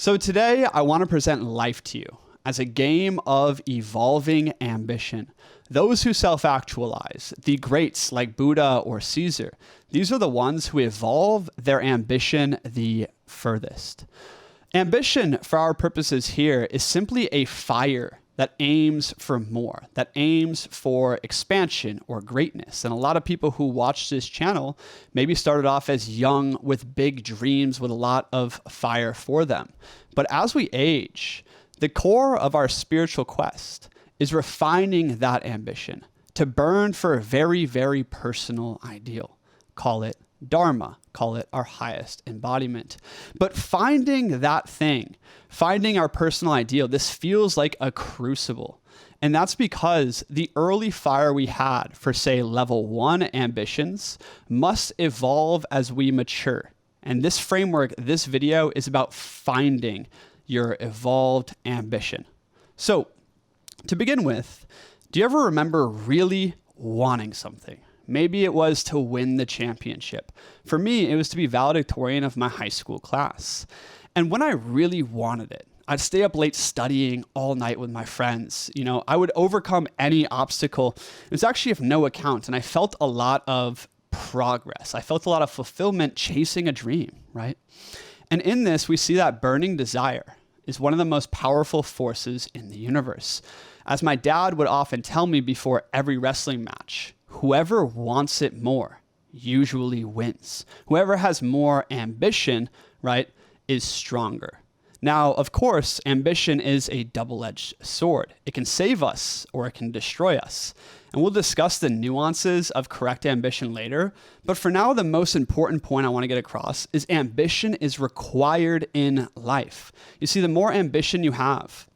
So today I want to present life to you as a game of evolving ambition. Those who self-actualize, the greats like Buddha or Caesar, these are the ones who evolve their ambition the furthest. Ambition, for our purposes here, is simply a fire that aims for more, that aims for expansion or greatness. And a lot of people who watch this channel maybe started off as young with big dreams with a lot of fire for them. But as we age, the core of our spiritual quest is refining that ambition to burn for a very, very personal ideal. Call it dharma, call it our highest embodiment. But finding that thing, finding our personal ideal, this feels like a crucible. And that's because the early fire we had for, say, level 1 ambitions must evolve as we mature. And this framework, this video is about finding your evolved ambition. So to begin with, do you ever remember really wanting something? Maybe it was to win the championship. For me, it was to be valedictorian of my high school class. And when I really wanted it, I'd stay up late studying all night with my friends. I would overcome any obstacle. It was actually of no account. And I felt a lot of progress. I felt a lot of fulfillment chasing a dream, right? And in this, we see that burning desire is one of the most powerful forces in the universe. As my dad would often tell me before every wrestling match, whoever wants it more usually wins. Whoever has more ambition, right, is stronger. Now, of course, ambition is a double-edged sword. It can save us or it can destroy us. And we'll discuss the nuances of correct ambition later. But for now, the most important point I want to get across is ambition is required in life. You see, the more ambition you have,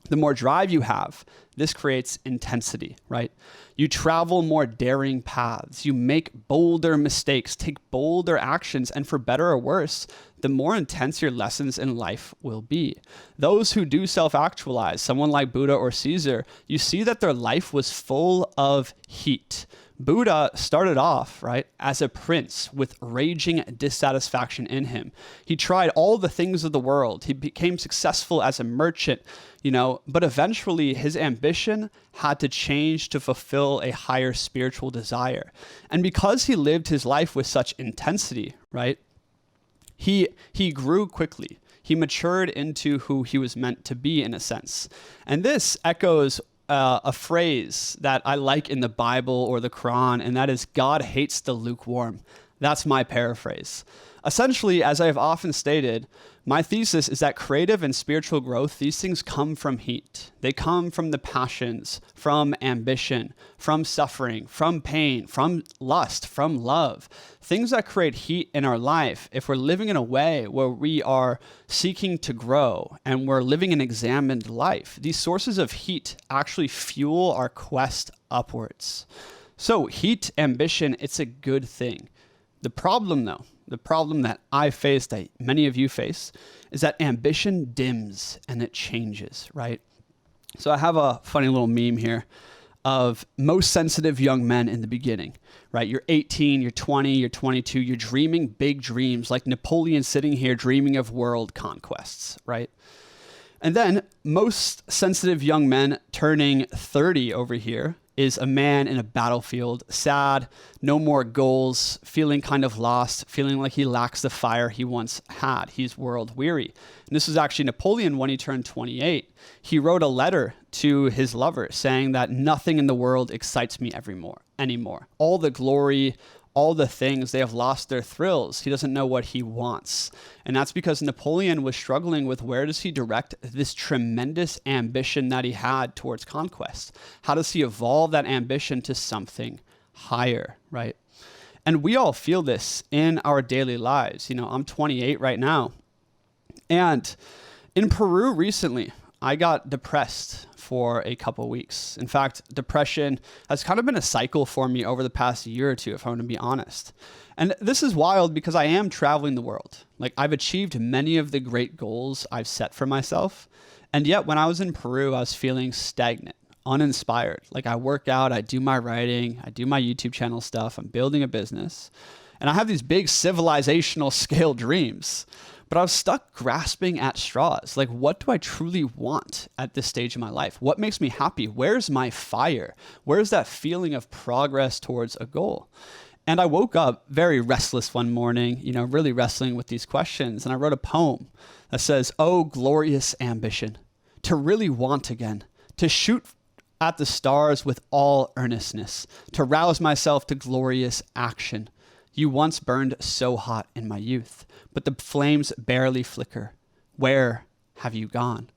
the more drive you have, this creates intensity, right? You travel more daring paths. You make bolder mistakes, take bolder actions, and for better or worse, the more intense your lessons in life will be. Those who do self-actualize, someone like Buddha or Caesar, you see that their life was full of heat. Buddha started off, right, as a prince with raging dissatisfaction in him. He tried all the things of the world. He became successful as a merchant, but eventually his ambition had to change to fulfill a higher spiritual desire. And because he lived his life with such intensity, right, he grew quickly. He matured into who he was meant to be in a sense. And this echoes a phrase that I like in the Bible or the Quran, and that is, God hates the lukewarm. That's my paraphrase. Essentially, as I have often stated, my thesis is that creative and spiritual growth, these things come from heat. They come from the passions, from ambition, from suffering, from pain, from lust, from love. Things that create heat in our life, if we're living in a way where we are seeking to grow and we're living an examined life, these sources of heat actually fuel our quest upwards. So heat, ambition, it's a good thing. The problem though, the problem that I face, that many of you face, is that ambition dims and it changes, right? So I have a funny little meme here of most sensitive young men in the beginning, right? You're 18, you're 20, you're 22, you're dreaming big dreams like Napoleon sitting here dreaming of world conquests, right? And then most sensitive young men turning 30 over here is a man in a battlefield, sad, no more goals, feeling kind of lost, feeling like he lacks the fire he once had. He's world weary. And this was actually Napoleon when he turned 28. He wrote a letter to his lover saying that nothing in the world excites me anymore. All the glory, all the things, they have lost their thrills. He doesn't know what he wants. And that's because Napoleon was struggling with where does he direct this tremendous ambition that he had towards conquest? How does he evolve that ambition to something higher, right? And we all feel this in our daily lives. I'm 28 right now. And in Peru recently, I got depressed for a couple weeks. In fact, depression has kind of been a cycle for me over the past year or two, if I'm going to be honest. And this is wild because I am traveling the world. Like, I've achieved many of the great goals I've set for myself. And yet when I was in Peru, I was feeling stagnant, uninspired. Like, I work out, I do my writing, I do my YouTube channel stuff, I'm building a business. And I have these big civilizational scale dreams. But I was stuck grasping at straws. Like, what do I truly want at this stage of my life? What makes me happy? Where's my fire? Where's that feeling of progress towards a goal? And I woke up very restless one morning, really wrestling with these questions. And I wrote a poem that says, "Oh, glorious ambition, to really want again, to shoot at the stars with all earnestness, to rouse myself to glorious action. You once burned so hot in my youth, but the flames barely flicker. Where have you gone?"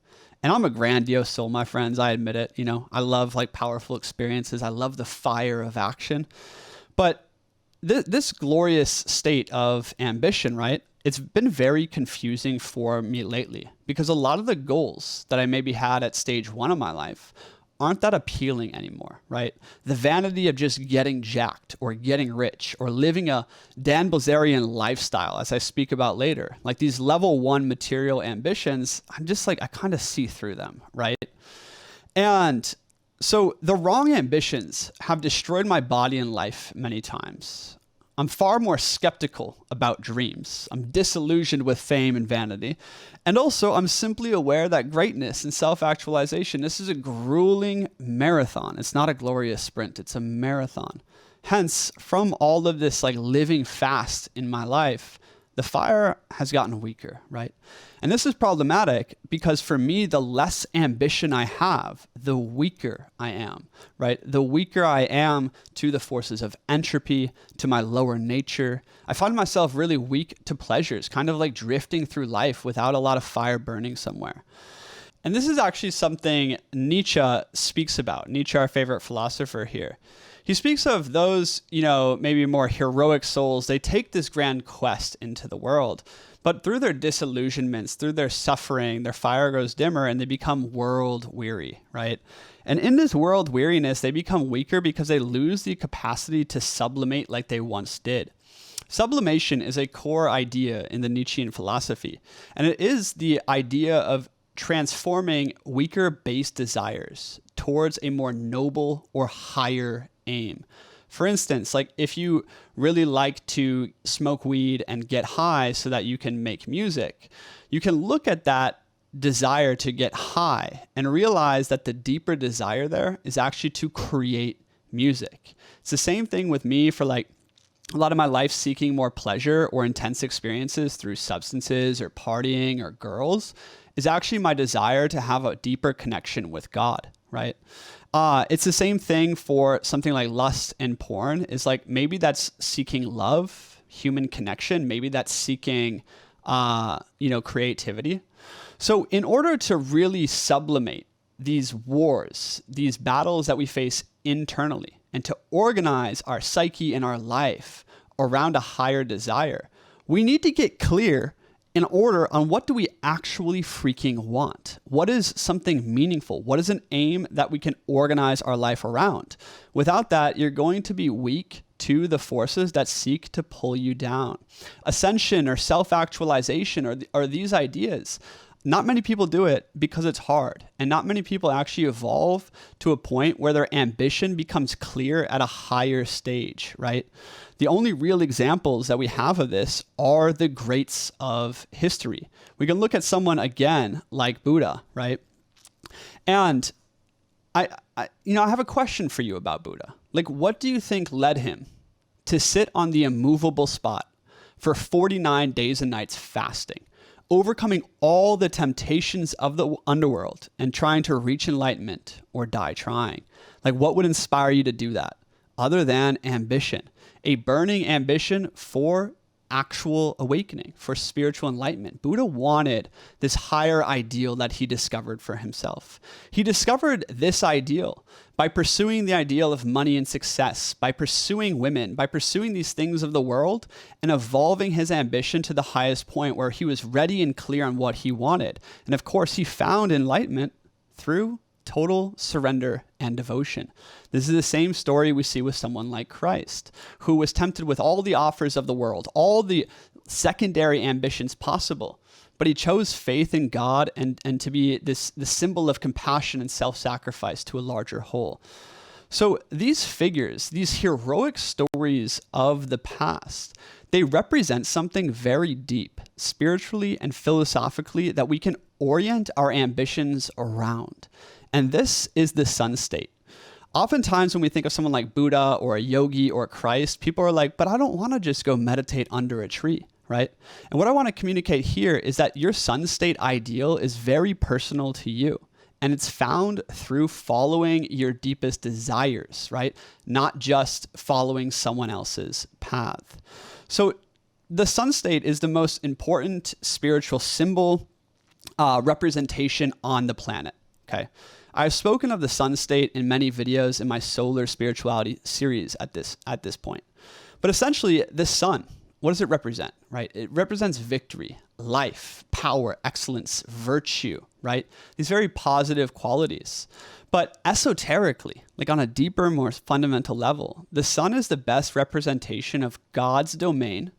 And I'm a grandiose soul, my friends. I admit it. I love powerful experiences. I love the fire of action. But this glorious state of ambition, right? It's been very confusing for me lately because a lot of the goals that I maybe had at stage 1 of my life aren't that appealing anymore, right? The vanity of just getting jacked or getting rich or living a Dan Bilzerian lifestyle, as I speak about later, like these level 1 material ambitions, I'm just I kind of see through them, right? And so the wrong ambitions have destroyed my body and life many times. I'm far more skeptical about dreams. I'm disillusioned with fame and vanity. And also, I'm simply aware that greatness and self-actualization, this is a grueling marathon. It's not a glorious sprint. It's a marathon. Hence, from all of this living fast in my life, the fire has gotten weaker, right? And this is problematic because for me, the less ambition I have, the weaker I am, right? The weaker I am to the forces of entropy, to my lower nature. I find myself really weak to pleasures, kind of drifting through life without a lot of fire burning somewhere. And this is actually something Nietzsche speaks about. Nietzsche, our favorite philosopher here. He speaks of those, maybe more heroic souls. They take this grand quest into the world, but through their disillusionments, through their suffering, their fire grows dimmer and they become world weary, right? And in this world weariness, they become weaker because they lose the capacity to sublimate like they once did. Sublimation is a core idea in the Nietzschean philosophy, and it is the idea of transforming weaker base desires towards a more noble or higher aim. For instance, if you really like to smoke weed and get high so that you can make music, you can look at that desire to get high and realize that the deeper desire there is actually to create music. It's the same thing with me for a lot of my life seeking more pleasure or intense experiences through substances or partying or girls is actually my desire to have a deeper connection with God, right? It's the same thing for something like lust and porn. Is maybe that's seeking love, human connection. Maybe that's seeking, creativity. So in order to really sublimate these wars, these battles that we face internally, and to organize our psyche and our life around a higher desire, we need to get clear in order on what do we actually freaking want? What is something meaningful? What is an aim that we can organize our life around? Without that, you're going to be weak to the forces that seek to pull you down. Ascension or self-actualization are these ideas. Not many people do it because it's hard, and not many people actually evolve to a point where their ambition becomes clear at a higher stage, right? The only real examples that we have of this are the greats of history. We can look at someone again like Buddha, right? And I have a question for you about Buddha. What do you think led him to sit on the immovable spot for 49 days and nights fasting, overcoming all the temptations of the underworld and trying to reach enlightenment or die trying? What would inspire you to do that other than ambition? A burning ambition for actual awakening, for spiritual enlightenment. Buddha wanted this higher ideal that he discovered for himself. He discovered this ideal by pursuing the ideal of money and success, by pursuing women, by pursuing these things of the world and evolving his ambition to the highest point where he was ready and clear on what he wanted. And of course, he found enlightenment through total surrender and devotion. This is the same story we see with someone like Christ, who was tempted with all the offers of the world, all the secondary ambitions possible, but he chose faith in God and to be the symbol of compassion and self-sacrifice to a larger whole. So these figures, these heroic stories of the past, they represent something very deep, spiritually and philosophically, that we can orient our ambitions around. And this is the sun state. Oftentimes when we think of someone like Buddha or a yogi or Christ, people are like, but I don't want to just go meditate under a tree, right? And what I want to communicate here is that your sun state ideal is very personal to you. And it's found through following your deepest desires, right? Not just following someone else's path. So the sun state is the most important spiritual symbol representation on the planet, okay? I've spoken of the sun state in many videos in my solar spirituality series at this point. But essentially, the sun, what does it represent, right? It represents victory, life, power, excellence, virtue, right? These very positive qualities. But esoterically, like on a deeper, more fundamental level, the sun is the best representation of God's domain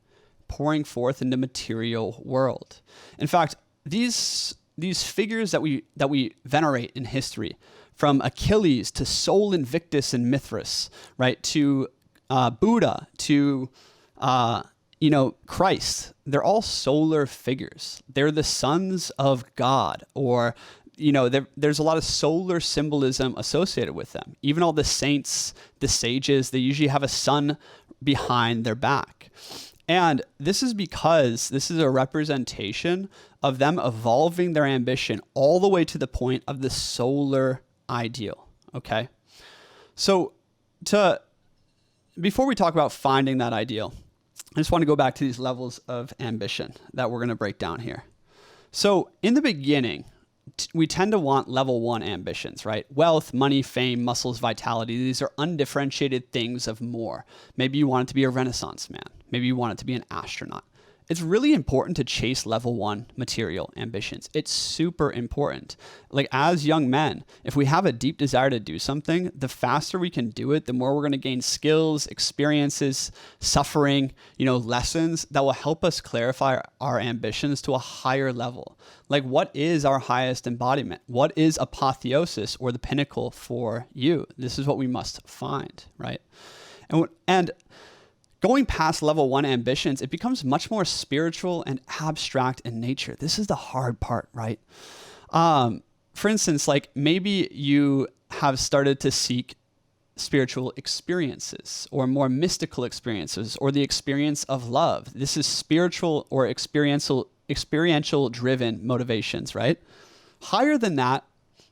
pouring forth in the material world. In fact, these figures that we venerate in history, from Achilles to Sol Invictus and Mithras, right, to Buddha, to Christ, they're all solar figures. They're the sons of God, or there's a lot of solar symbolism associated with them. Even all the saints, the sages, they usually have a sun behind their back. And this is because this is a representation of them evolving their ambition all the way to the point of the solar ideal, okay? So before we talk about finding that ideal, I just want to go back to these levels of ambition that we're going to break down here. So in the beginning, we tend to want level 1 ambitions, right? Wealth, money, fame, muscles, vitality. These are undifferentiated things of more. Maybe you want it to be a Renaissance man. Maybe you want it to be an astronaut. It's really important to chase level 1 material ambitions. It's super important. Like as young men, if we have a deep desire to do something, the faster we can do it, the more we're going to gain skills, experiences, suffering, lessons that will help us clarify our ambitions to a higher level. Like what is our highest embodiment? What is apotheosis, or the pinnacle for you? This is what we must find, right? And going past level 1 ambitions, it becomes much more spiritual and abstract in nature. This is the hard part, right? For instance, like maybe you have started to seek spiritual experiences or more mystical experiences, or the experience of love. This is spiritual or experiential driven motivations, right? Higher than that,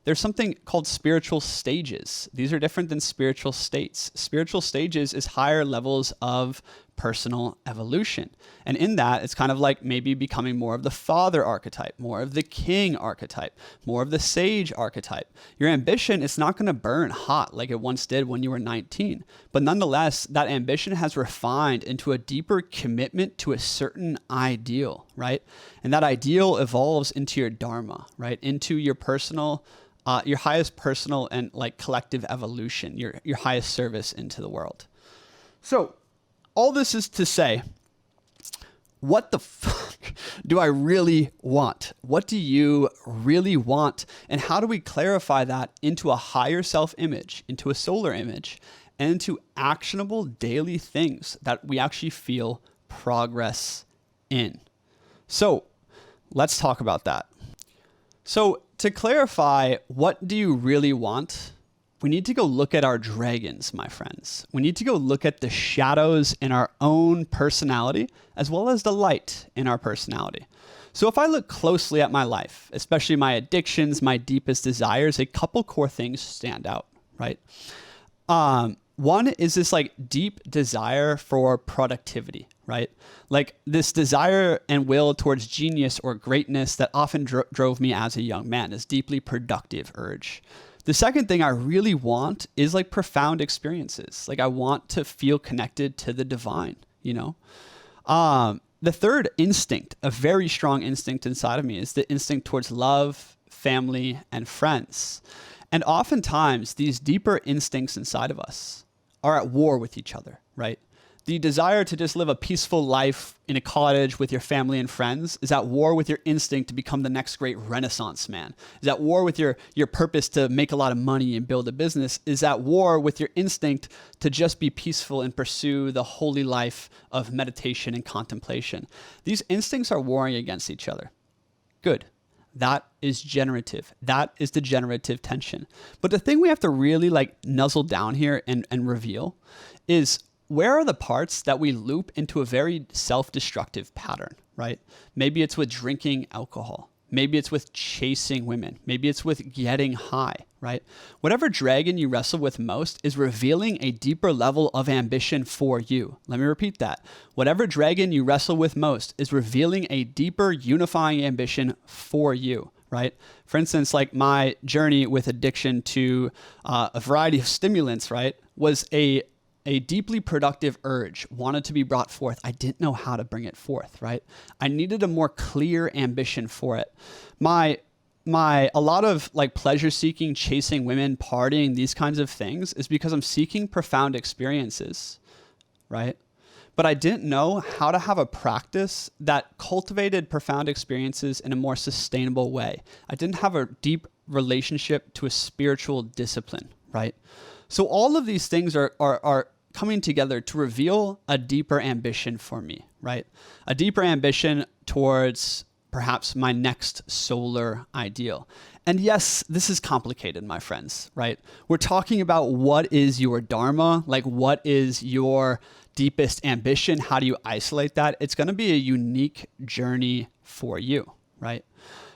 there's something called spiritual stages. These are different than spiritual states. Spiritual stages is higher levels of personal evolution. And in that, it's kind of like maybe becoming more of the father archetype, more of the king archetype, more of the sage archetype. Your ambition is not going to burn hot like it once did when you were 19. But nonetheless, that ambition has refined into a deeper commitment to a certain ideal, right? And that ideal evolves into your dharma, right? Into your personal your highest personal and like collective evolution, your highest service into the world. So all this is to say, what the fuck do I really want? What do you really want? And how do we clarify that into a higher self-image, into a solar image, and into actionable daily things that we actually feel progress in? So let's talk about that. So to clarify, what do you really want? We need to go look at our dragons, my friends. We need to go look at the shadows in our own personality, as well as the light in our personality. So if I look closely at my life, especially my addictions, my deepest desires, a couple core things stand out, right? One is this like deep desire for productivity, right? Like this desire and will towards genius or greatness that often drove me as a young man, this deeply productive urge. The second thing I really want is like profound experiences. Like I want to feel connected to the divine, The third instinct, a very strong instinct inside of me, is the instinct towards love, family, and friends. And oftentimes these deeper instincts inside of us are at war with each other, right? The desire to just live a peaceful life in a cottage with your family and friends is at war with your instinct to become the next great Renaissance man. Is at war with your purpose to make a lot of money and build a business. Is at war with your instinct to just be peaceful and pursue the holy life of meditation and contemplation. These instincts are warring against each other. Good. That is generative. That is the generative tension. But the thing we have to really nuzzle down here and reveal is, where are the parts that we loop into a very self-destructive pattern, right? Maybe it's with drinking alcohol. Maybe it's with chasing women. Maybe it's with getting high, right? Whatever dragon you wrestle with most is revealing a deeper level of ambition for you. Let me repeat that. Whatever dragon you wrestle with most is revealing a deeper unifying ambition for you, right? For instance, my journey with addiction to a variety of stimulants, right, was a deeply productive urge wanted to be brought forth. I didn't know how to bring it forth, right? I needed a more clear ambition for it. A lot of pleasure seeking, chasing women, partying, these kinds of things is because I'm seeking profound experiences, right? But I didn't know how to have a practice that cultivated profound experiences in a more sustainable way. I didn't have a deep relationship to a spiritual discipline, right? So all of these things are coming together to reveal a deeper ambition for me, right? A deeper ambition towards perhaps my next solar ideal. And yes, this is complicated, my friends, right? We're talking about what is your dharma, what is your deepest ambition? How do you isolate that? It's going to be a unique journey for you, right?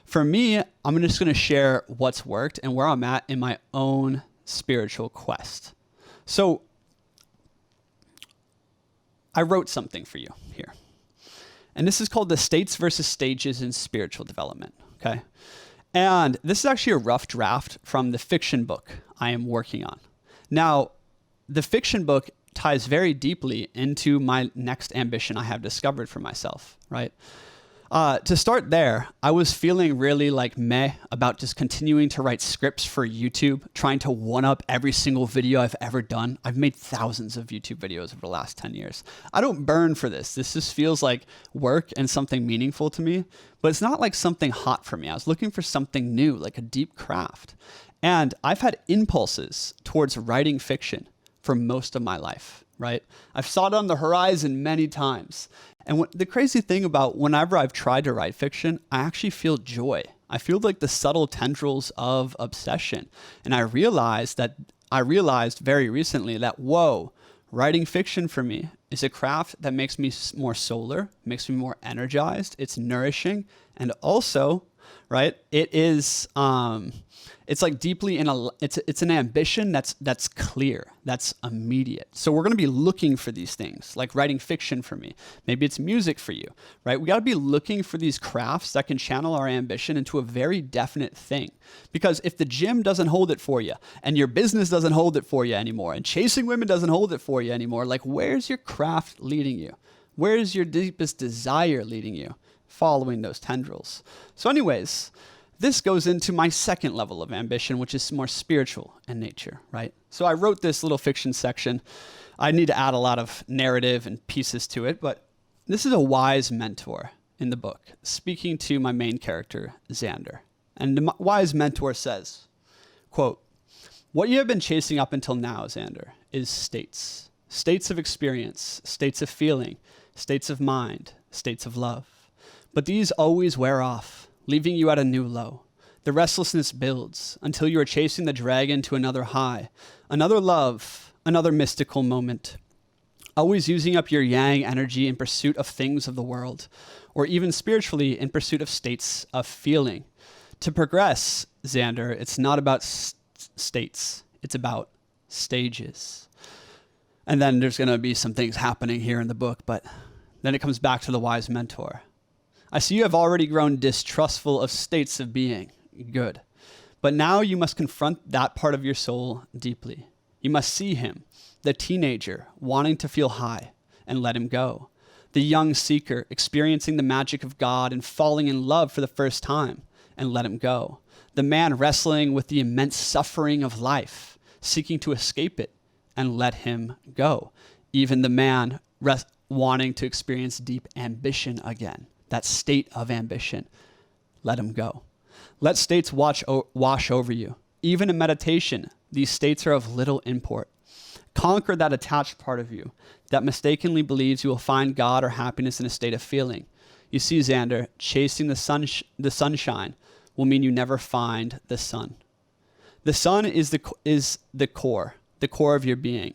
For me, I'm just going to share what's worked and where I'm at in my own spiritual quest. So I wrote something for you here. And this is called the states versus stages in spiritual development, okay? And this is actually a rough draft from the fiction book I am working on. Now, the fiction book ties very deeply into my next ambition I have discovered for myself, right? To start there, I was feeling really meh about just continuing to write scripts for YouTube, trying to one-up every single video I've ever done. I've made thousands of YouTube videos over the last 10 years. I don't burn for this. This just feels like work and something meaningful to me, but it's not something hot for me. I was looking for something new, a deep craft. And I've had impulses towards writing fiction for most of my life, right? I've saw it on the horizon many times. And the crazy thing about whenever I've tried to write fiction, I actually feel joy. I feel the subtle tendrils of obsession. And I realized very recently that, whoa, writing fiction for me is a craft that makes me more solar, makes me more energized. It's nourishing. And also, right, it is, it's deeply it's an ambition that's clear, that's immediate. So we're going to be looking for these things, writing fiction for me. Maybe it's music for you, right? We got to be looking for these crafts that can channel our ambition into a very definite thing. Because if the gym doesn't hold it for you, and your business doesn't hold it for you anymore, and chasing women doesn't hold it for you anymore, where's your craft leading you? Where's your deepest desire leading you? Following those tendrils. So anyways, this goes into my second level of ambition, which is more spiritual in nature, right? So I wrote this little fiction section. I need to add a lot of narrative and pieces to it, but this is a wise mentor in the book speaking to my main character, Xander. And the wise mentor says, quote, "What you have been chasing up until now, Xander, is states. States of experience, states of feeling, states of mind, states of love. But these always wear off, leaving you at a new low. The restlessness builds until you are chasing the dragon to another high, another love, another mystical moment. Always using up your yang energy in pursuit of things of the world, or even spiritually in pursuit of states of feeling. To progress, Xander, it's not about states, it's about stages." And then there's going to be some things happening here in the book, but then it comes back to the wise mentor. "I see you have already grown distrustful of states of being. Good. But now you must confront that part of your soul deeply. You must see him, the teenager wanting to feel high, and let him go. The young seeker experiencing the magic of God and falling in love for the first time, and let him go. The man wrestling with the immense suffering of life, seeking to escape it, and let him go. Even the man wanting to experience deep ambition again, that state of ambition, let them go. Let states wash over you. Even in meditation, these states are of little import. Conquer that attached part of you that mistakenly believes you will find God or happiness in a state of feeling. You see, Xander, chasing the sunshine will mean you never find the sun. The sun is the core of your being.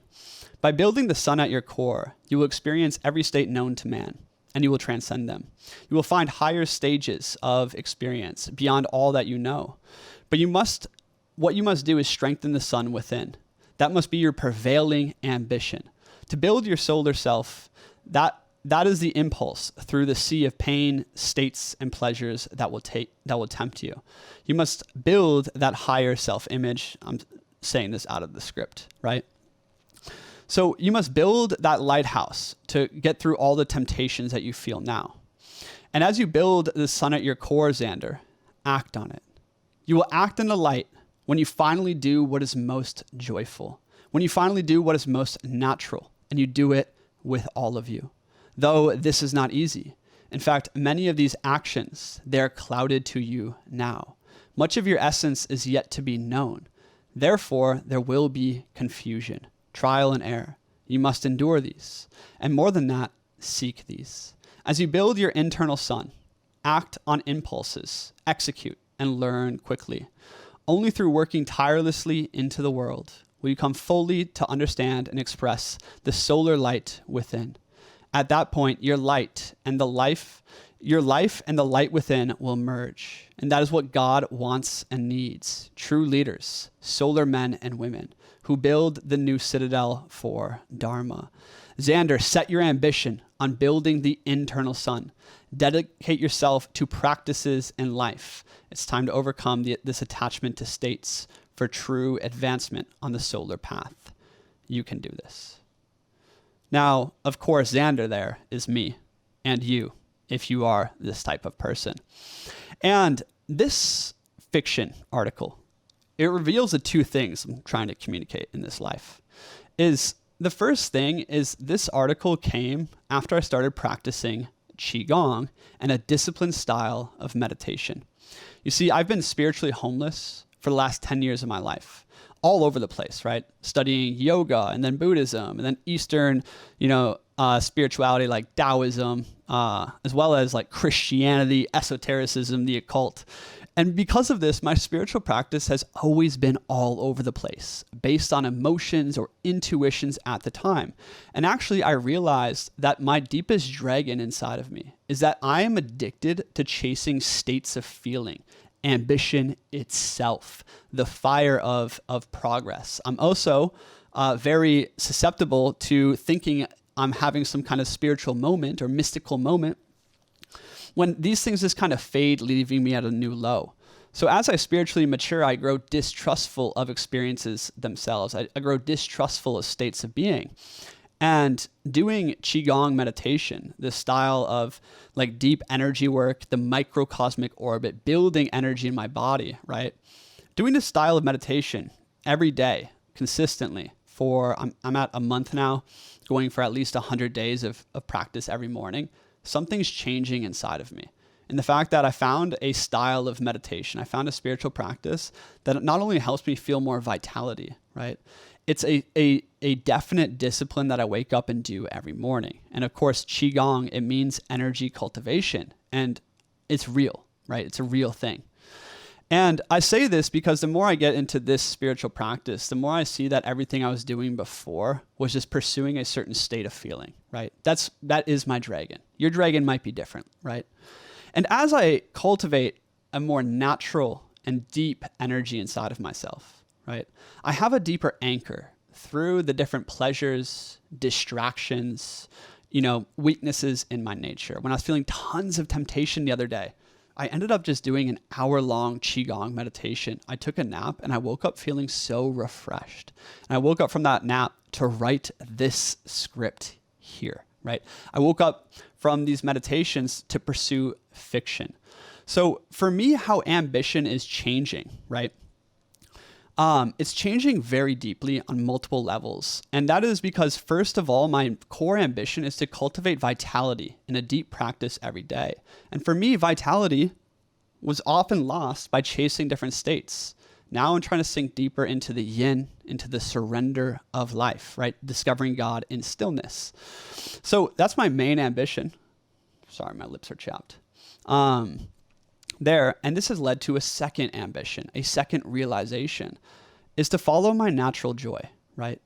By building the sun at your core, you will experience every state known to man, and you will transcend them. You will find higher stages of experience beyond all that you know. But what you must do is strengthen the sun within. That must be your prevailing ambition. To build your solar self, that is the impulse through the sea of pain, states, and pleasures that will tempt you. You must build that higher self-image. I'm saying this out of the script, right? So you must build that lighthouse to get through all the temptations that you feel now. And as you build the sun at your core, Xander, act on it. You will act in the light when you finally do what is most joyful, when you finally do what is most natural, and you do it with all of you. Though this is not easy. In fact, many of these actions, they're clouded to you now. Much of your essence is yet to be known. Therefore, there will be confusion, trial and error. You must endure these. And more than that, seek these. As you build your internal sun, act on impulses, execute, and learn quickly. Only through working tirelessly into the world will you come fully to understand and express the solar light within. At that point, your life and the light within will merge. And that is what God wants and needs. True leaders, solar men and women who build the new citadel for dharma. Xander, set your ambition on building the internal sun. Dedicate yourself to practices in life. It's time to overcome this attachment to states for true advancement on the solar path. You can do this. Now, of course, Xander there is me and you, if you are this type of person. And this fiction article, it reveals the two things I'm trying to communicate in this life. The first thing is this article came after I started practicing Qigong and a disciplined style of meditation. You see, I've been spiritually homeless for the last 10 years of my life. All over the place, right? Studying yoga and then Buddhism and then Eastern, spirituality like Taoism, as well as like Christianity, esotericism, the occult. And because of this, my spiritual practice has always been all over the place, based on emotions or intuitions at the time. And actually, I realized that my deepest dragon inside of me is that I am addicted to chasing states of feeling. Ambition itself, the fire of progress. I'm also very susceptible to thinking I'm having some kind of spiritual moment or mystical moment when these things just kind of fade, leaving me at a new low. So as I spiritually mature, I grow distrustful of experiences themselves. I grow distrustful of states of being. And doing Qigong meditation, this style of like deep energy work, the microcosmic orbit, building energy in my body, right? Doing this style of meditation every day, consistently for, I'm at a month now, going for at least 100 days of practice every morning. Something's changing inside of me. And the fact that I found a style of meditation, I found a spiritual practice that not only helps me feel more vitality, right? It's a definite discipline that I wake up and do every morning. And of course, Qigong, it means energy cultivation. And it's real, right? It's a real thing. And I say this because the more I get into this spiritual practice, the more I see that everything I was doing before was just pursuing a certain state of feeling, right? That is my dragon. Your dragon might be different, right? And as I cultivate a more natural and deep energy inside of myself, right? I have a deeper anchor through the different pleasures, distractions, weaknesses in my nature. When I was feeling tons of temptation the other day, I ended up just doing an hour-long Qigong meditation. I took a nap and I woke up feeling so refreshed. And I woke up from that nap to write this script here, right? I woke up from these meditations to pursue fiction. So for me, how ambition is changing, right? It's changing very deeply on multiple levels. And that is because, first of all, my core ambition is to cultivate vitality in a deep practice every day. And for me, vitality was often lost by chasing different states. Now I'm trying to sink deeper into the yin, into the surrender of life, right? Discovering God in stillness. So that's my main ambition. Sorry, my lips are chapped. And this has led to a second ambition, a second realization, is to follow my natural joy, right?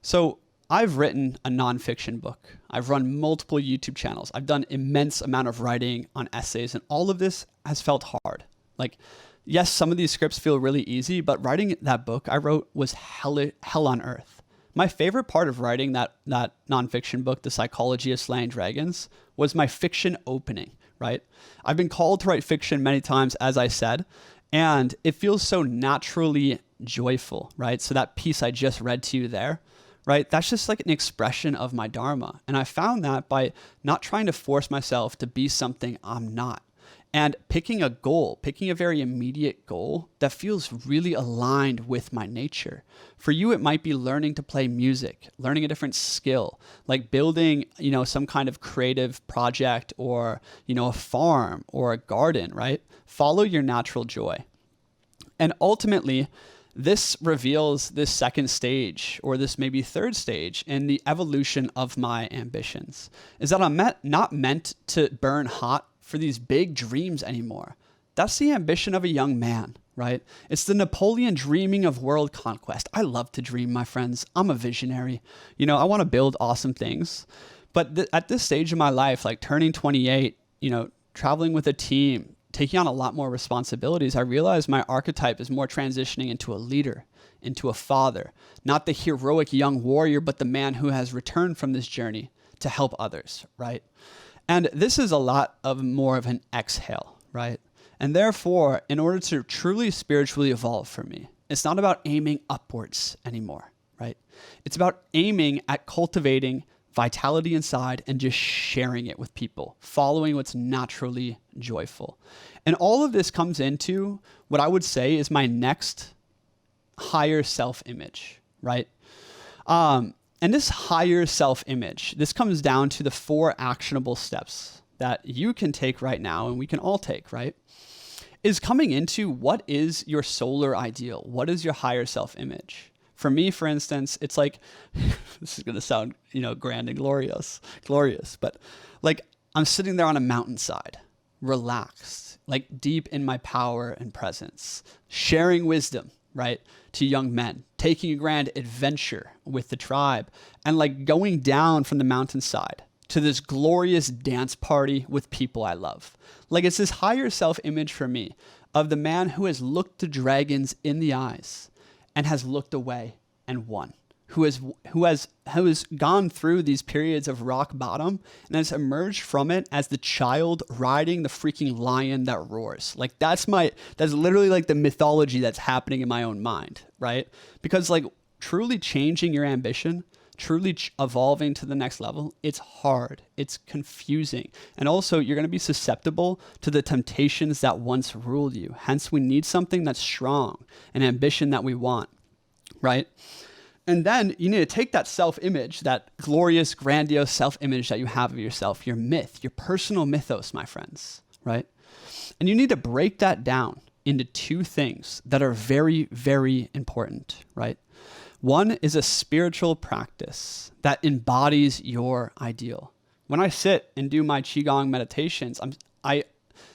So I've written a nonfiction book. I've run multiple YouTube channels. I've done immense amount of writing on essays, and all of this has felt hard. Like, yes, some of these scripts feel really easy, but writing that book I wrote was hell on earth. My favorite part of writing that nonfiction book, The Psychology of Slaying Dragons, was my fiction opening, right? I've been called to write fiction many times, as I said, and it feels so naturally joyful, right? So that piece I just read to you there, right? That's just like an expression of my dharma. And I found that by not trying to force myself to be something I'm not. And picking a goal, picking a very immediate goal that feels really aligned with my nature. For you, it might be learning to play music, learning a different skill, like building, some kind of creative project or, a farm or a garden, right? Follow your natural joy. And ultimately, this reveals this second stage or this maybe third stage in the evolution of my ambitions, is that I'm not meant to burn hot for these big dreams anymore. That's the ambition of a young man, right? It's the Napoleon dreaming of world conquest. I love to dream, my friends. I'm a visionary. I want to build awesome things. But at this stage of my life, like turning 28, traveling with a team, taking on a lot more responsibilities, I realize my archetype is more transitioning into a leader, into a father, not the heroic young warrior, but the man who has returned from this journey to help others, right? And this is a lot of more of an exhale, right? And therefore, in order to truly spiritually evolve for me, it's not about aiming upwards anymore, right? It's about aiming at cultivating vitality inside and just sharing it with people, following what's naturally joyful. And all of this comes into what I would say is my next higher self-image, right? And this higher self-image, this comes down to the 4 actionable steps that you can take right now and we can all take, right? Is coming into what is your solar ideal? What is your higher self-image? For me, for instance, it's like, this is going to sound, grand and glorious, but like I'm sitting there on a mountainside, relaxed, like deep in my power and presence, sharing wisdom, right, to young men, taking a grand adventure with the tribe, and like going down from the mountainside to this glorious dance party with people I love. Like it's this higher self-image for me of the man who has looked the dragons in the eyes and has looked away and won, who has gone through these periods of rock bottom and has emerged from it as the child riding the freaking lion that roars. Like that's literally like the mythology that's happening in my own mind, right? Because like truly changing your ambition, truly evolving to the next level, it's hard, it's confusing. And also you're going to be susceptible to the temptations that once ruled you. Hence we need something that's strong, an ambition that we want, right? And then you need to take that self-image, that glorious, grandiose self-image that you have of yourself, your myth, your personal mythos, my friends, right? And you need to break that down into 2 things that are very, very important, right? One is a spiritual practice that embodies your ideal. When I sit and do my Qigong meditations,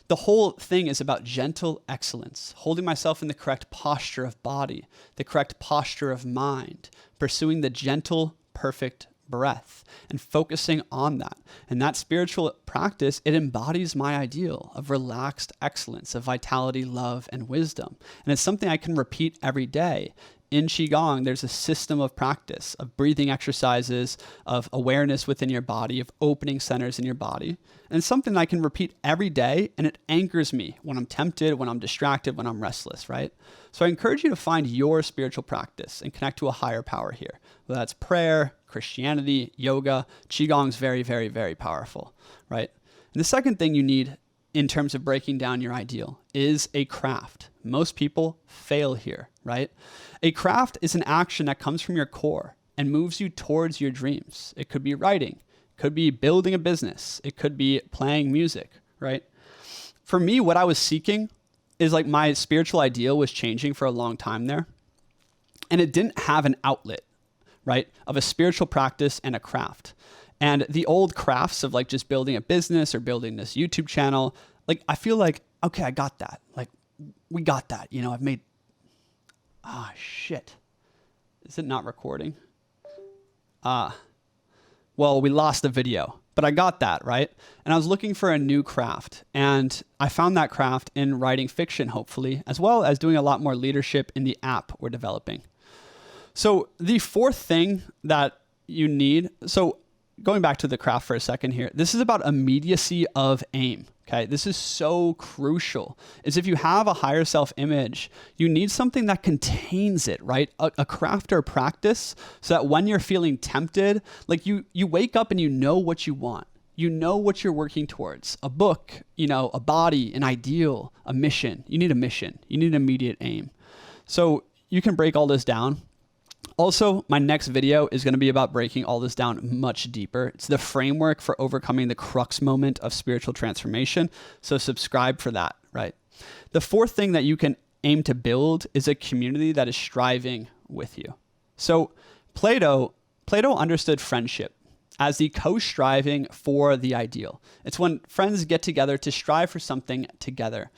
the whole thing is about gentle excellence, holding myself in the correct posture of body, the correct posture of mind, pursuing the gentle, perfect breath, and focusing on that. And that spiritual practice, it embodies my ideal of relaxed excellence, of vitality, love, and wisdom. And it's something I can repeat every day. In Qigong, there's a system of practice, of breathing exercises, of awareness within your body, of opening centers in your body. And it's something I can repeat every day, and it anchors me when I'm tempted, when I'm distracted, when I'm restless, right? So I encourage you to find your spiritual practice and connect to a higher power here. Whether that's prayer, Christianity, yoga, Qigong's very, very, very powerful, right? And the second thing you need in terms of breaking down your ideal is a craft. Most people fail here, right? A craft is an action that comes from your core and moves you towards your dreams. It could be writing, it could be building a business, it could be playing music, right? For me, what I was seeking is like my spiritual ideal was changing for a long time there. And it didn't have an outlet, right, of a spiritual practice and a craft. And the old crafts of like just building a business or building this YouTube channel, like I feel like, okay, I got that. Like we got that. You know, I've made, shit. Is it not recording? Well, we lost the video, but I got that, right? And I was looking for a new craft, and I found that craft in writing fiction, hopefully, as well as doing a lot more leadership in the app we're developing. So the fourth thing that you need, so going back to the craft for a second here, this is about immediacy of aim. Okay, this is so crucial. Is if you have a higher self-image, you need something that contains it, right? A craft or practice, so that when you're feeling tempted, like you wake up and you know what you want. You know what you're working towards. A book, you know, a body, an ideal, a mission. You need a mission. You need an immediate aim. So you can break all this down. Also, my next video is going to be about breaking all this down much deeper. It's the framework for overcoming the crux moment of spiritual transformation. So subscribe for that, right? The fourth thing that you can aim to build is a community that is striving with you. So Plato understood friendship as the co-striving for the ideal. It's when friends get together to strive for something together.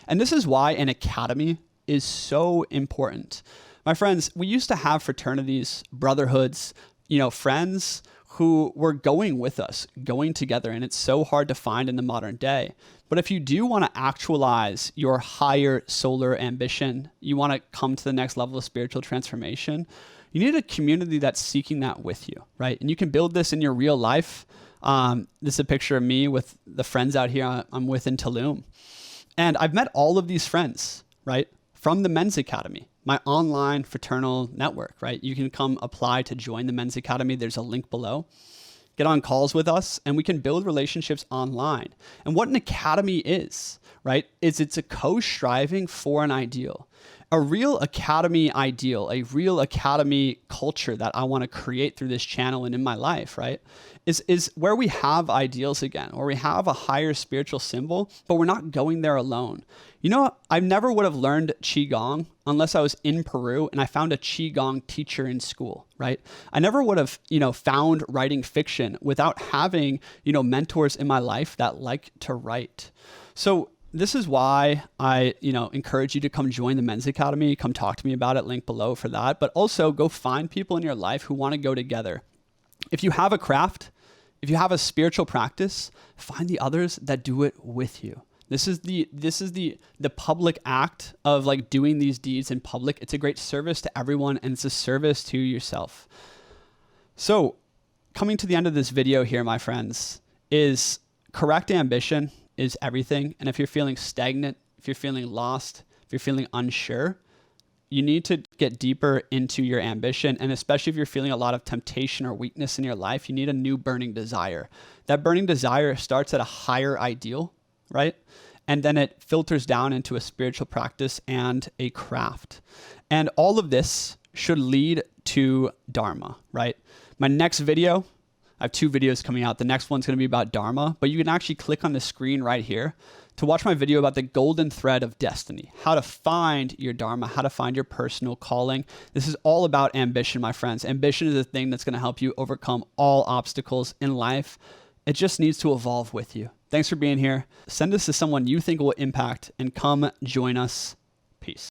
And this is why an academy is so important. My friends, we used to have fraternities, brotherhoods, you know, friends who were going with us, going together, and it's so hard to find in the modern day. But if you do want to actualize your higher solar ambition, you want to come to the next level of spiritual transformation, you need a community that's seeking that with you, right? And you can build this in your real life. This is a picture of me with the friends out here I'm with in Tulum. And I've met all of these friends, right, from the Men's Academy, my online fraternal network, right? You can come apply to join the Men's Academy. There's a link below. Get on calls with us, and we can build relationships online. And what an academy is, right, is it's a co-striving for an ideal. A real academy ideal, a real academy culture that I want to create through this channel and in my life, right, is where we have ideals again, where we have a higher spiritual symbol, but we're not going there alone. You know, I never would have learned Qigong unless I was in Peru and I found a Qigong teacher in school, right? I never would have, you know, found writing fiction without having, you know, mentors in my life that like to write. So this is why I, you know, encourage you to come join the Men's Academy. Come talk to me about it, link below for that. But also go find people in your life who want to go together. If you have a craft, if you have a spiritual practice, find the others that do it with you. This is the public act of like doing these deeds in public. It's a great service to everyone, and it's a service to yourself. So coming to the end of this video here, my friends, is correct ambition is everything. And if you're feeling stagnant, if you're feeling lost, if you're feeling unsure, you need to get deeper into your ambition. And especially if you're feeling a lot of temptation or weakness in your life, you need a new burning desire. That burning desire starts at a higher ideal, right? And then it filters down into a spiritual practice and a craft. And all of this should lead to dharma, right? My next video, I have 2 videos coming out. The next one's going to be about dharma, but you can actually click on the screen right here to watch my video about the golden thread of destiny, how to find your dharma, how to find your personal calling. This is all about ambition, my friends. Ambition is the thing that's going to help you overcome all obstacles in life. It just needs to evolve with you. Thanks for being here. Send this to someone you think will impact, and come join us. Peace.